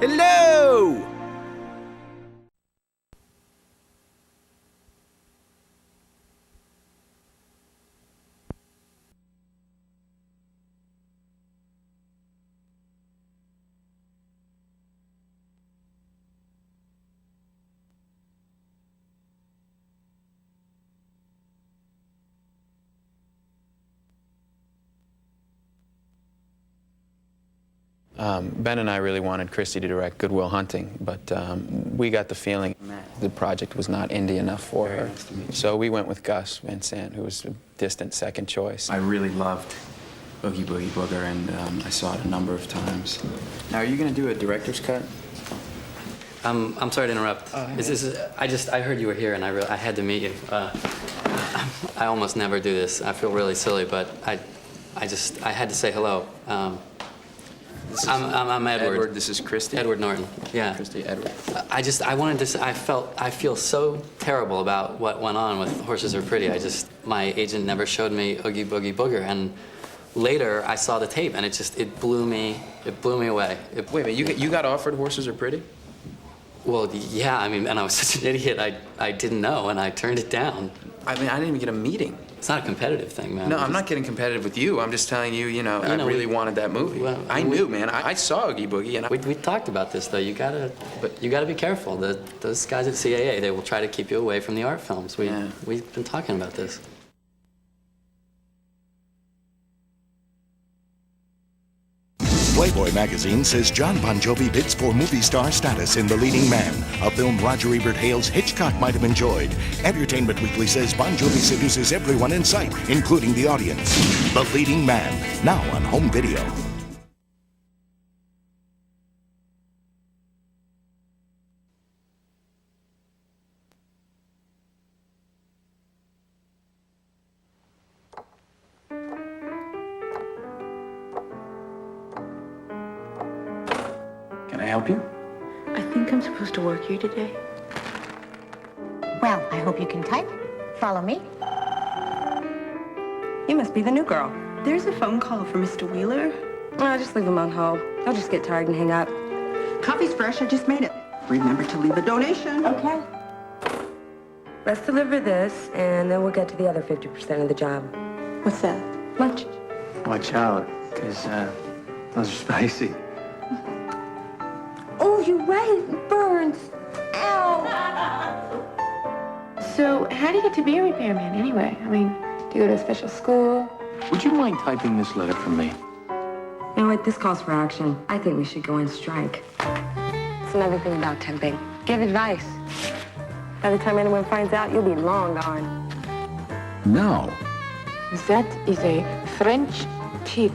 Hello! Ben and I really wanted Christy to direct Good Will Hunting, but we got the feeling the project was not indie enough for her. So we went with Gus Van Sant, who was a distant second choice. I really loved Oogie Boogie Booger, and I saw it a number of times. Now, are you going to do a director's cut? I'm sorry to interrupt. I heard you were here, and I had to meet you. I almost never do this. I feel really silly, but I had to say hello. I'm Edward. This is Christy? Edward Norton, yeah. Christy, Edward. I wanted to say, I feel so terrible about what went on with Horses Are Pretty. My agent never showed me Oogie Boogie Booger, and later I saw the tape, and it blew me away. Wait a minute, you got offered Horses Are Pretty? Well, yeah, I mean, and I was such an idiot, I didn't know, and I turned it down. I mean, I didn't even get a meeting. It's not a competitive thing, man. No, I'm not getting competitive with you. I'm just telling you, I really wanted that movie. Well, I knew, man. I saw Oogie Boogie, and we talked about this, though. You gotta be careful. Those guys at CAA, they will try to keep you away from the art films. We've been talking about this. Playboy magazine says John Bon Jovi bids for movie star status in The Leading Man, a film Roger Ebert hails Hitchcock might have enjoyed. Entertainment Weekly says Bon Jovi seduces everyone in sight, including the audience. The Leading Man, now on home video. Can I help you? I think I'm supposed to work here today. Well, I hope you can type. Follow me. You must be the new girl. There's a phone call for Mr. Wheeler. Oh, just leave him on hold. He'll just get tired and hang up. Coffee's fresh. I just made it. Remember to leave a donation. Okay. Let's deliver this, and then we'll get to the other 50% of the job. What's that? Lunch. Watch out, because those are spicy. Oh, you're right. It burns. Ow. So, how do you get to be a repairman anyway? I mean, do you go to a special school? Would you mind typing this letter for me? You know what? This calls for action. I think we should go on strike. It's another thing about temping. Give advice. By the time anyone finds out, you'll be long gone. Now, That is a French tip.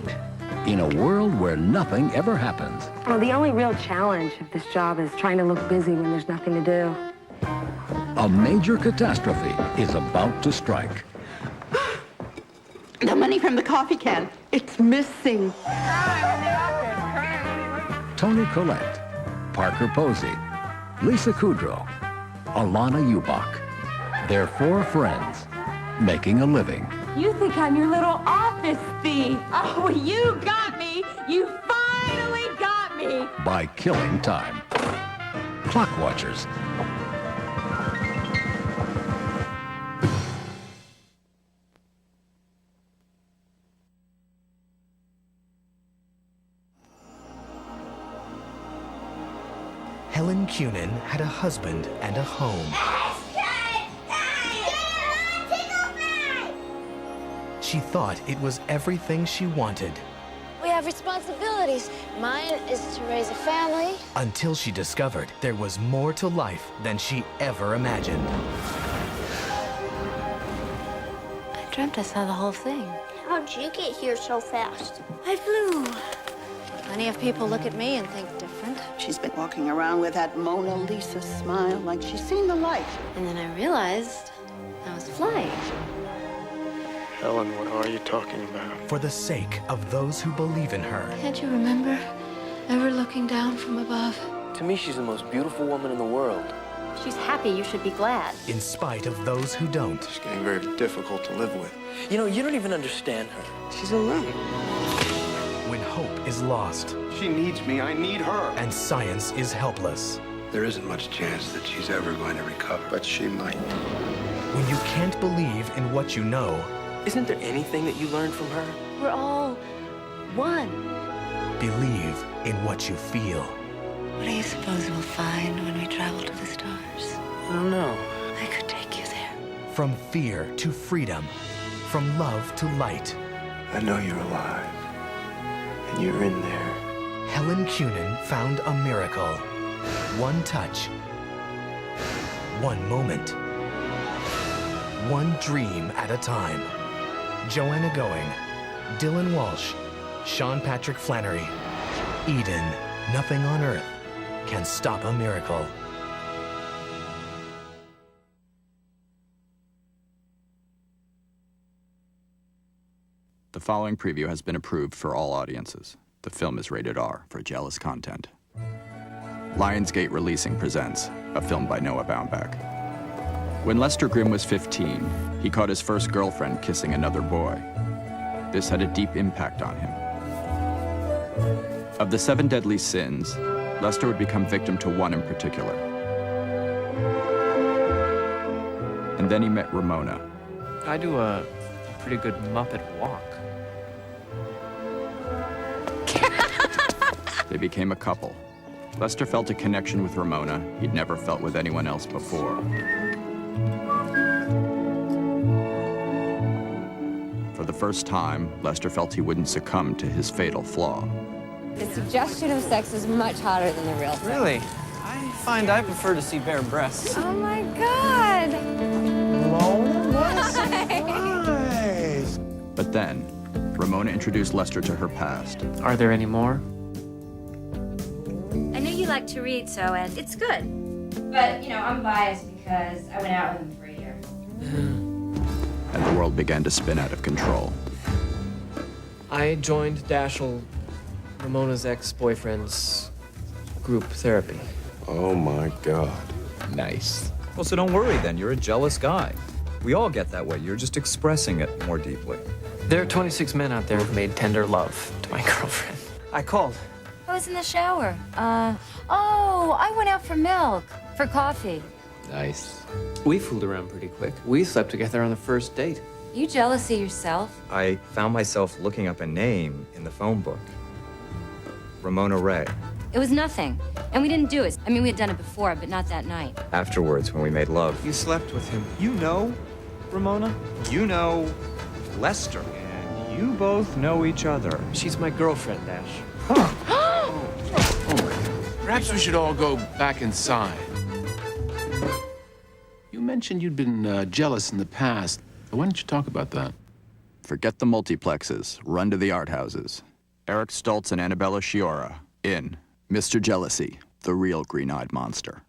in a world where nothing ever happens, Well, the only real challenge of this job is trying to look busy when there's nothing to do. a major catastrophe is about to strike. The money from the coffee can. It's missing. Toni Collette, Parker Posey, Lisa Kudrow, Alana Ubach. They're four friends making a living. You think I'm your little office thief. Oh, you got me. You finally got me. By killing time. Clockwatchers. Helen Cunin had a husband and a home. She thought it was everything she wanted. We have responsibilities. Mine is to raise a family. Until she discovered there was more to life than she ever imagined. I dreamt I saw the whole thing. How'd you get here so fast? I flew. Plenty of people look at me and think different. She's been walking around with that Mona Lisa smile like she's seen the light. And then I realized I was flying. Helen, what are you talking about? For the sake of those who believe in her. Can't you remember ever looking down from above? To me, she's the most beautiful woman in the world. She's happy. You should be glad. In spite of those who don't. She's getting very difficult to live with. You know, you don't even understand her. She's alone. When hope is is lost. She needs me. I need her. And science is helpless. There isn't much chance that she's ever going to recover, but she might. When you can't believe in what you know, isn't there anything that you learned from her? We're all one. believe in what you feel. What do you suppose we'll find when we travel to the stars? I don't know. I could take you there. From fear to freedom, from love to light. I know you're alive, and you're in there. Helen Cunin found a miracle. One touch, one moment, one dream at a time. Joanna Going, Dylan Walsh, Sean Patrick Flannery. Eden, nothing on earth can stop a miracle. The following preview has been approved for all audiences. The film is rated R for jealous content. Lionsgate Releasing presents a film by Noah Baumbach. When Lester Grimm was 15, he caught his first girlfriend kissing another boy. This had a deep impact on him. Of the 7 deadly sins, Lester would become victim to one in particular. And then he met Ramona. I do a pretty good Muppet walk. They became a couple. Lester felt a connection with Ramona he'd never felt with anyone else before. For the first time, Lester felt he wouldn't succumb to his fatal flaw. The suggestion of sex is much hotter than the real thing. Really? I find I prefer to see bare breasts. Oh my God! Nice. But then, Ramona introduced Lester to her past. Are there any more? I know you like to read, so it's good. But, you know, I'm biased because I went out with him for a year. And the world began to spin out of control. I joined Dashiell, Ramona's ex-boyfriend's group therapy. Oh my God. Nice. Well, so don't worry then. You're a jealous guy. We all get that way. You're just expressing it more deeply. There are 26 men out there who've made tender love to my girlfriend. I called. I was in the shower. Oh, I went out for milk, for coffee. Nice. We fooled around pretty quick. We slept together on the first date. You jealous of yourself? I found myself looking up a name in the phone book. Ramona Ray. It was nothing. And we didn't do it. I mean, we had done it before, but not that night. Afterwards, when we made love. You slept with him. You know Ramona? You know Lester. And you both know each other. She's my girlfriend, Dash. Perhaps we should all go back inside. You mentioned you'd been jealous in the past. Why don't you talk about that? Forget the multiplexes. Run to the art houses. Eric Stoltz and Annabella Sciorra in Mr. Jealousy, the real green-eyed monster.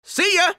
See ya!